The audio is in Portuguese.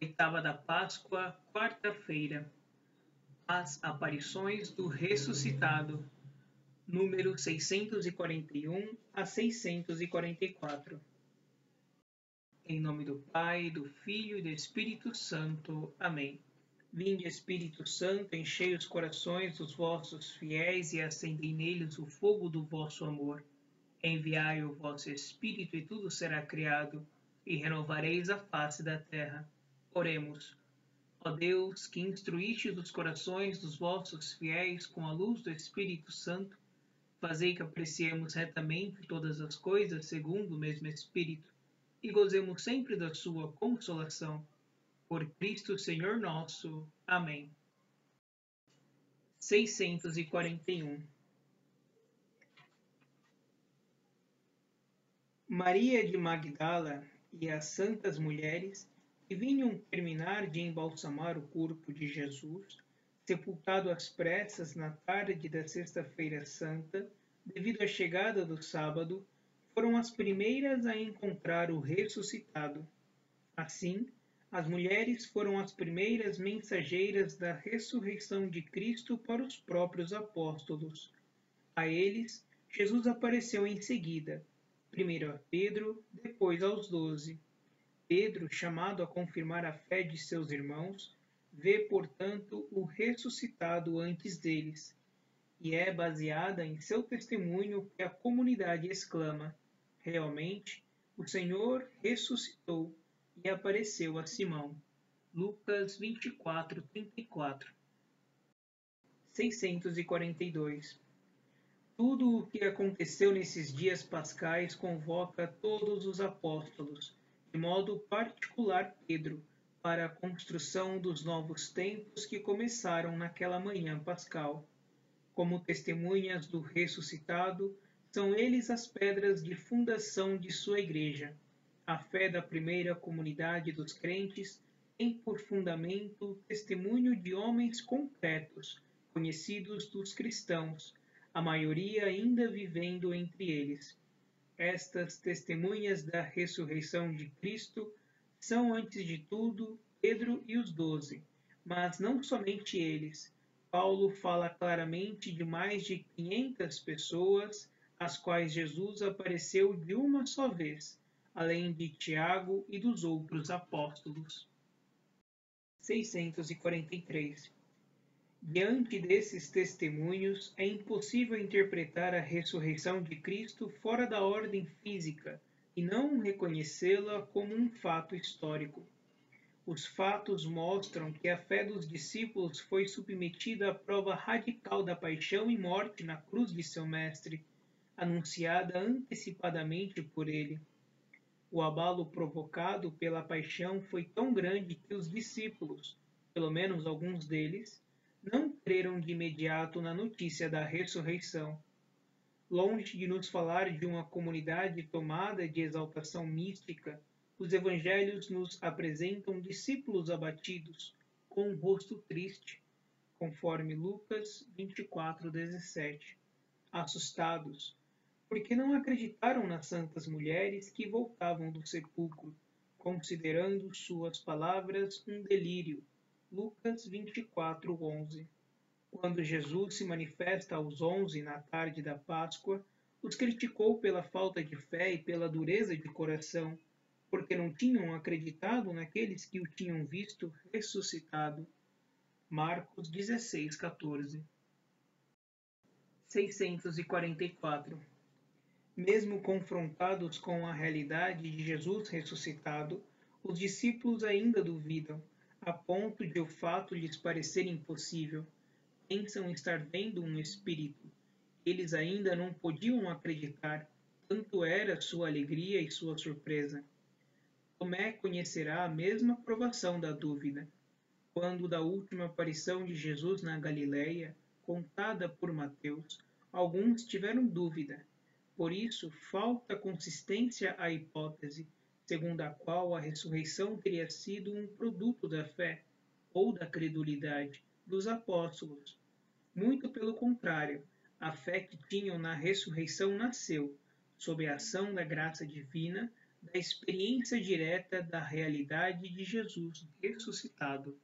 Oitava da Páscoa, quarta-feira. As aparições do ressuscitado, número 641 a 644. Em nome do Pai, do Filho e do Espírito Santo. Amém. Vinde, Espírito Santo, enchei os corações dos vossos fiéis e acendei neles o fogo do vosso amor. Enviai o vosso Espírito e tudo será criado, e renovareis a face da terra. Oremos. Ó Deus, que instruíste os corações dos vossos fiéis com a luz do Espírito Santo, fazei que apreciemos retamente todas as coisas segundo o mesmo Espírito, e gozemos sempre da sua consolação. Por Cristo Senhor nosso. Amém. 641. Maria de Magdala e as santas mulheres que vinham terminar de embalsamar o corpo de Jesus, sepultado às pressas na tarde da Sexta-feira Santa, devido à chegada do sábado, foram as primeiras a encontrar o ressuscitado. Assim, as mulheres foram as primeiras mensageiras da ressurreição de Cristo para os próprios apóstolos. A eles, Jesus apareceu em seguida, primeiro a Pedro, depois aos 12. Pedro, chamado a confirmar a fé de seus irmãos, vê, portanto, o ressuscitado antes deles, e é baseada em seu testemunho que a comunidade exclama: realmente, o Senhor ressuscitou e apareceu a Simão. Lucas 24:34. 642. Tudo o que aconteceu nesses dias pascais convoca todos os apóstolos, de modo particular Pedro, para a construção dos novos tempos que começaram naquela manhã pascal. Como testemunhas do ressuscitado, são eles as pedras de fundação de sua igreja. A fé da primeira comunidade dos crentes tem por fundamento o testemunho de homens concretos, conhecidos dos cristãos, a maioria ainda vivendo entre eles. Estas testemunhas da ressurreição de Cristo são, antes de tudo, Pedro e os 12, mas não somente eles. Paulo fala claramente de mais de 500 pessoas, às quais Jesus apareceu de uma só vez, além de Tiago e dos outros apóstolos. 643. Diante desses testemunhos, é impossível interpretar a ressurreição de Cristo fora da ordem física e não reconhecê-la como um fato histórico. Os fatos mostram que a fé dos discípulos foi submetida à prova radical da paixão e morte na cruz de seu Mestre, anunciada antecipadamente por ele. O abalo provocado pela paixão foi tão grande que os discípulos, pelo menos alguns deles, não creram de imediato na notícia da ressurreição. Longe de nos falar de uma comunidade tomada de exaltação mística, os evangelhos nos apresentam discípulos abatidos, com um rosto triste, conforme Lucas 24:17, assustados, porque não acreditaram nas santas mulheres que voltavam do sepulcro, considerando suas palavras um delírio. Lucas 24:11. Quando Jesus se manifesta aos 11 na tarde da Páscoa, os criticou pela falta de fé e pela dureza de coração, porque não tinham acreditado naqueles que o tinham visto ressuscitado. Marcos 16:14. 644. Mesmo confrontados com a realidade de Jesus ressuscitado, os discípulos ainda duvidam, a ponto de o fato lhes parecer impossível. Pensam estar vendo um espírito. Eles ainda não podiam acreditar, tanto era sua alegria e sua surpresa. Tomé conhecerá a mesma provação da dúvida. Quando da última aparição de Jesus na Galileia, contada por Mateus, alguns tiveram dúvida. Por isso, falta consistência à hipótese, segundo a qual a ressurreição teria sido um produto da fé, ou da credulidade, dos apóstolos. Muito pelo contrário, a fé que tinham na ressurreição nasceu, sob a ação da graça divina, da experiência direta da realidade de Jesus ressuscitado.